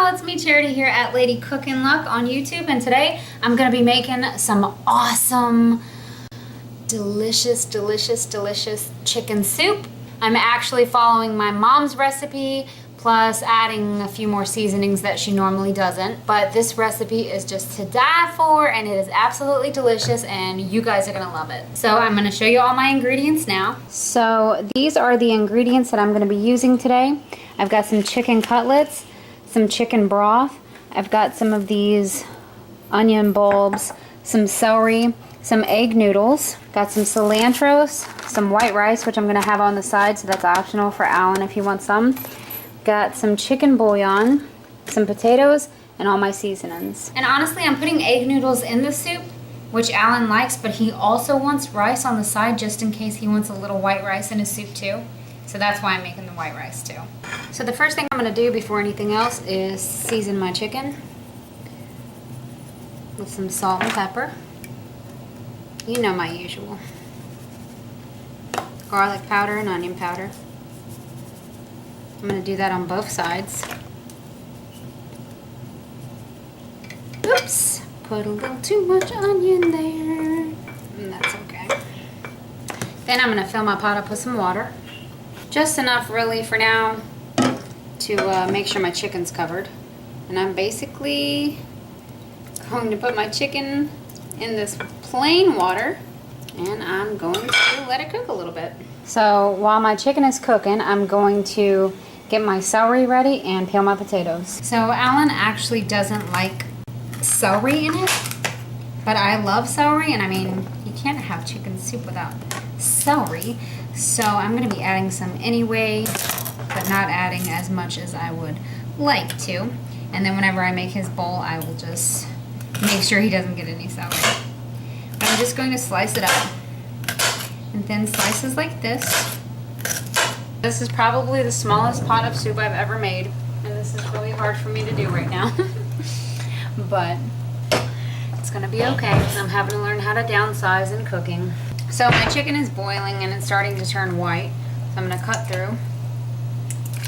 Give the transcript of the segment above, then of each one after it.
y'all, it's me Charity here at Lady Cookin' Luck on YouTube, and today I'm gonna be making some awesome, delicious chicken soup. I'm actually following my mom's recipe, plus adding a few more seasonings that she normally doesn't. But this recipe is just to die for, and it is absolutely delicious, and you guys are gonna love it. So I'm gonna show you all my ingredients now. So these are the ingredients that I'm gonna be using today. I've got some chicken cutlets, some chicken broth. I've got some of these onion bulbs, some celery, some egg noodles, got some cilantros, some white rice, which I'm gonna have on the side, so that's optional for Alan if he wants some. Got some chicken bouillon, some potatoes, and all my seasonings. And honestly, I'm putting egg noodles in the soup, which Alan likes, but he also wants rice on the side just in case he wants a little white rice in his soup too. So that's why I'm making the white rice too. So the first thing I'm gonna do before anything else is season my chicken with some salt and pepper. You know my usual. Garlic powder and onion powder. I'm going to do that on both sides. Oops, put a little too much onion there. And that's okay. Then I'm going to fill my pot up with some water. Just enough really for now to make sure my chicken's covered. And I'm basically going to put my chicken in this plain water, and I'm going to let it cook a little bit. So while my chicken is cooking, I'm going to get my celery ready and peel my potatoes. So Alan actually doesn't like celery in it, but I love celery, and I mean, you can't have chicken soup without celery. So I'm going to be adding some anyway, but not adding as much as I would like to. And then whenever I make his bowl, I will just make sure he doesn't get any celery. But I'm just going to slice it up in thin slices like this. This is probably the smallest pot of soup I've ever made, and this is really hard for me to do right now. But it's gonna be okay. I'm having to learn how to downsize in cooking. So my chicken is boiling and it's starting to turn white, so I'm gonna cut through.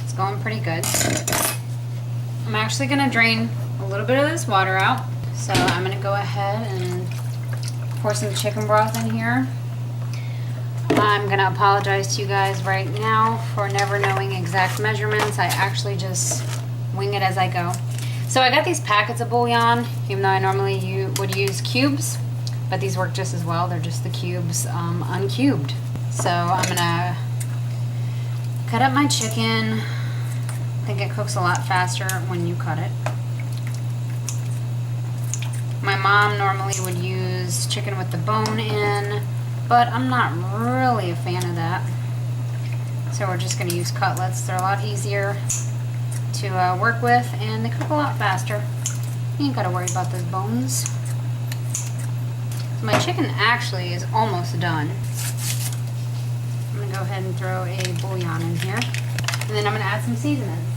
It's going pretty good. I'm actually gonna drain a little bit of this water out. So I'm gonna go ahead and pour some chicken broth in here. I'm gonna apologize to you guys right now for never knowing exact measurements. I actually just wing it as I go. So I got these packets of bouillon, even though I normally would use cubes, but these work just as well. They're just the cubes uncubed. So I'm gonna cut up my chicken. I think it cooks a lot faster when you cut it. My mom normally would use chicken with the bone in, but I'm not really a fan of that. So we're just going to use cutlets. They're a lot easier to work with, and they cook a lot faster. You ain't got to worry about those bones. So my chicken actually is almost done. I'm going to go ahead and throw a bouillon in here, and then I'm going to add some seasonings.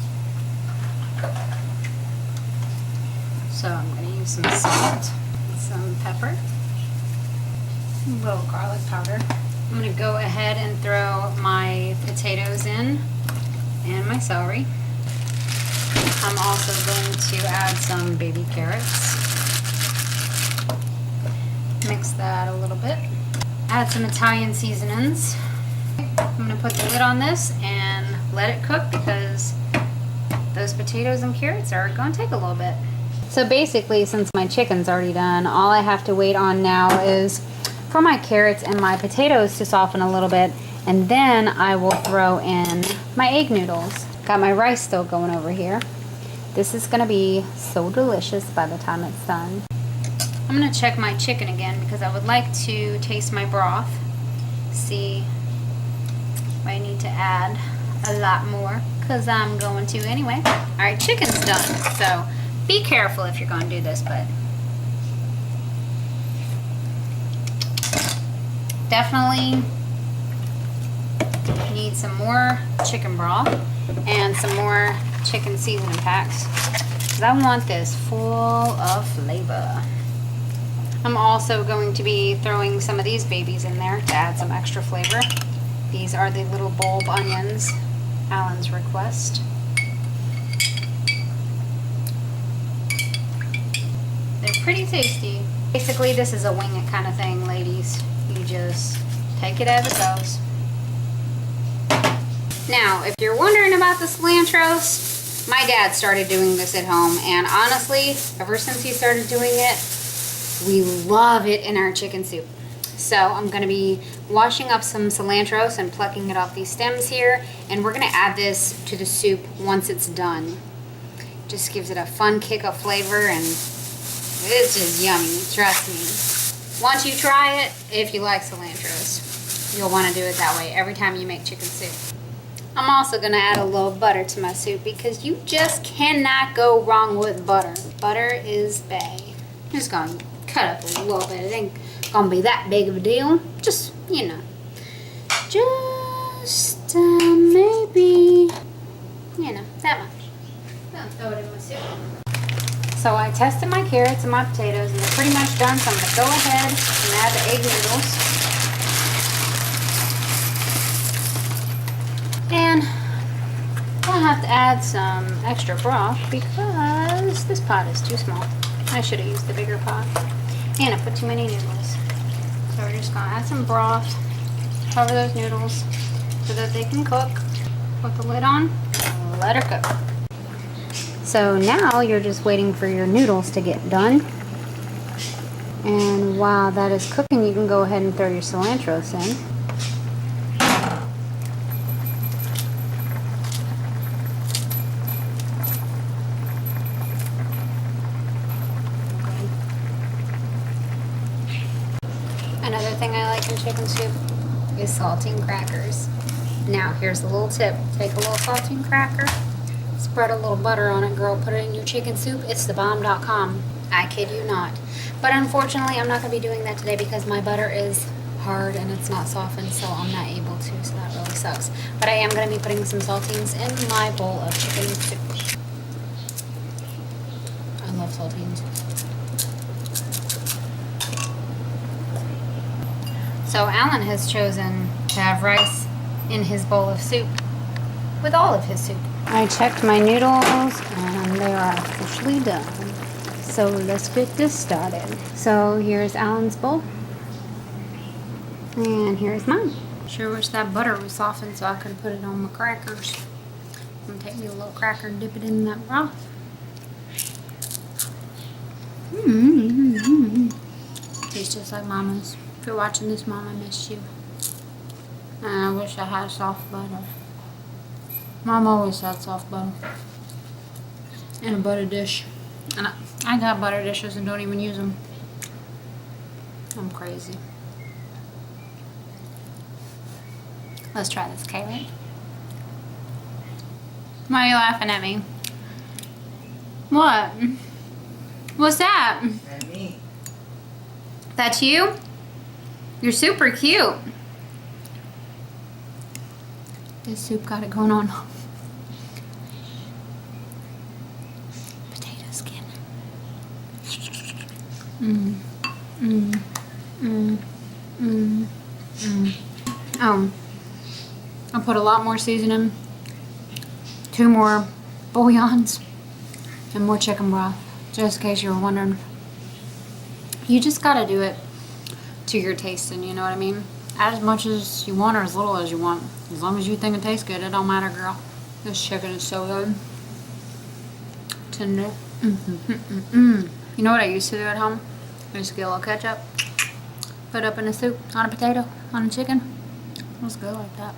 So I'm going to use some salt, some pepper, a little garlic powder. I'm going to go ahead and throw my potatoes in and my celery. I'm also going to add some baby carrots. Mix that a little bit. Add some Italian seasonings. I'm going to put the lid on this and let it cook because those potatoes and carrots are going to take a little bit. So basically, since my chicken's already done, all I have to wait on now is for my carrots and my potatoes to soften a little bit, and then I will throw in my egg noodles. Got my rice still going over here. This is gonna be so delicious by the time it's done. I'm gonna check my chicken again because I would like to taste my broth. See if I need to add a lot more, because I'm going to anyway. All right, chicken's done, so be careful if you're going to do this, but definitely need some more chicken broth and some more chicken seasoning packs, because I want this full of flavor. I'm also going to be throwing some of these babies in there to add some extra flavor. These are the little bulb onions, Alan's request. pretty tasty. Basically, this is a wing it kind of thing, ladies. You just take it as it goes. Now, if you're wondering about the cilantros, my dad started doing this at home, and honestly, ever since he started doing it, we love it in our chicken soup. So I'm going to be washing up some cilantros and plucking it off these stems here, and we're going to add this to the soup once it's done. Just gives it a fun kick of flavor, and it's just yummy, trust me. Once you try it, if you like cilantros, you'll want to do it that way every time you make chicken soup. I'm also going to add a little butter to my soup because you just cannot go wrong with butter. Butter is bae. I'm just going to cut up a little bit. It ain't going to be that big of a deal. Just, you know, just maybe, you know, that much. I'll throw it in my soup. So I tested my carrots and my potatoes, and they're pretty much done, so I'm going to go ahead and add the egg noodles. And I'll have to add some extra broth because this pot is too small. I should have used the bigger pot. And I put too many noodles. So we're just going to add some broth, cover those noodles so that they can cook. Put the lid on and let her cook. So now you're just waiting for your noodles to get done. And while that is cooking, you can go ahead and throw your cilantros in. Another thing I like in chicken soup is saltine crackers. Now here's a little tip. Take a little saltine cracker, spread a little butter on it, girl, put it in your chicken soup. It's thebomb.com. I kid you not. But unfortunately, I'm not going to be doing that today because my butter is hard and it's not softened, so I'm not able to, so that really sucks. But I am going to be putting some saltines in my bowl of chicken soup. I love saltines. So Alan has chosen to have rice in his bowl of soup with all of his soup. I checked my noodles and they are officially done. So let's get this started. So here's Alan's bowl. And here's mine. Sure wish that butter was softened so I could put it on my crackers. I'm gonna take me a little cracker and dip it in that broth. Tastes just like Mama's. If you're watching this, Mom, I miss you. And I wish I had soft butter. Mom always had soft butter. And a butter dish. And I got butter dishes and don't even use them. I'm crazy. Let's try this, Kaylee. Why are you laughing at me? What? What's that? That's me. That's you? You're super cute. This soup got it going on. Potato skin. I put a lot more seasoning, 2 more bouillons, and more chicken broth, just in case you were wondering. You just gotta do it to your tasting, you know what I mean? Add as much as you want or as little as you want. As long as you think it tastes good, it don't matter, girl. This chicken is so good. Tender. You know what I used to do at home? I used to get a little ketchup, put it up in a soup, on a potato, on a chicken. It was good like that.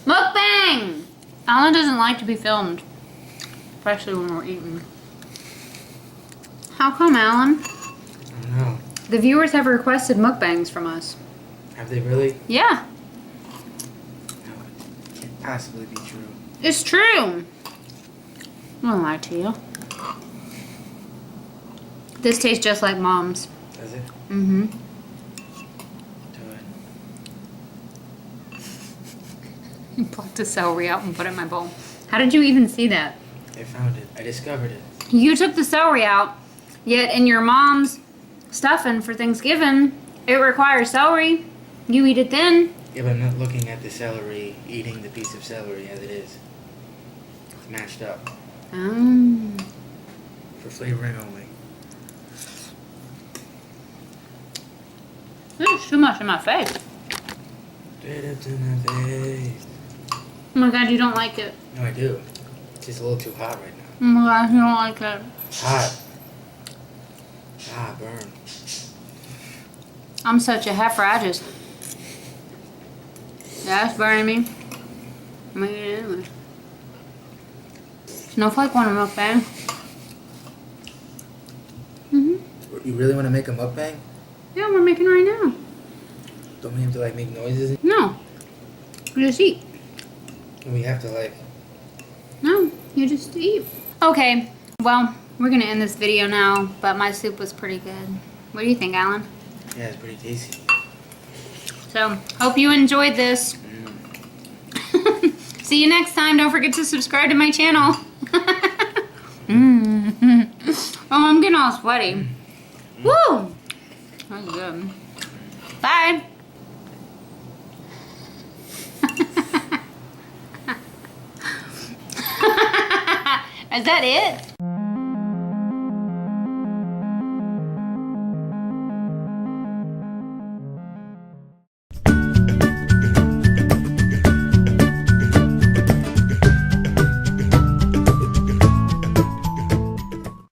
Mukbang! Alan doesn't like to be filmed, especially when we're eating. How come, Alan? I don't know. The viewers have requested mukbangs from us. Have they really? Yeah, No, it can't possibly be true. it's true. I won't lie to you. This tastes just like Mom's. Does it? Mm-hmm. Do it. You plucked the celery out and put it in my bowl. How did you even see that? I found it. I discovered it. You took the celery out, yet in your mom's stuffing for Thanksgiving, it requires celery. You eat it then, Yeah, but I'm not looking at the celery, eating the piece of celery as it is. It's mashed up. For flavoring only. This is too much in my face. Straight up to my face. Oh my god, you don't like it. No, I do. It's just a little too hot right now. Oh my god, you don't like it. Hot. Ah, burn. I'm such a heifer, I just... Yeah, it's burning me. I'm gonna eat it anyway. Snowflake want a mukbang? You really want to make a mukbang? Yeah, we're making it right now. Don't we have to like make noises? No. You just eat. And we have to like... No, you just eat. Okay, well, we're gonna end this video now, but my soup was pretty good. What do you think, Alan? Yeah, it's pretty tasty. So, hope you enjoyed this. See you next time. Don't forget to subscribe to my channel. Oh, I'm getting all sweaty. Woo! That's good. Bye. Is that it?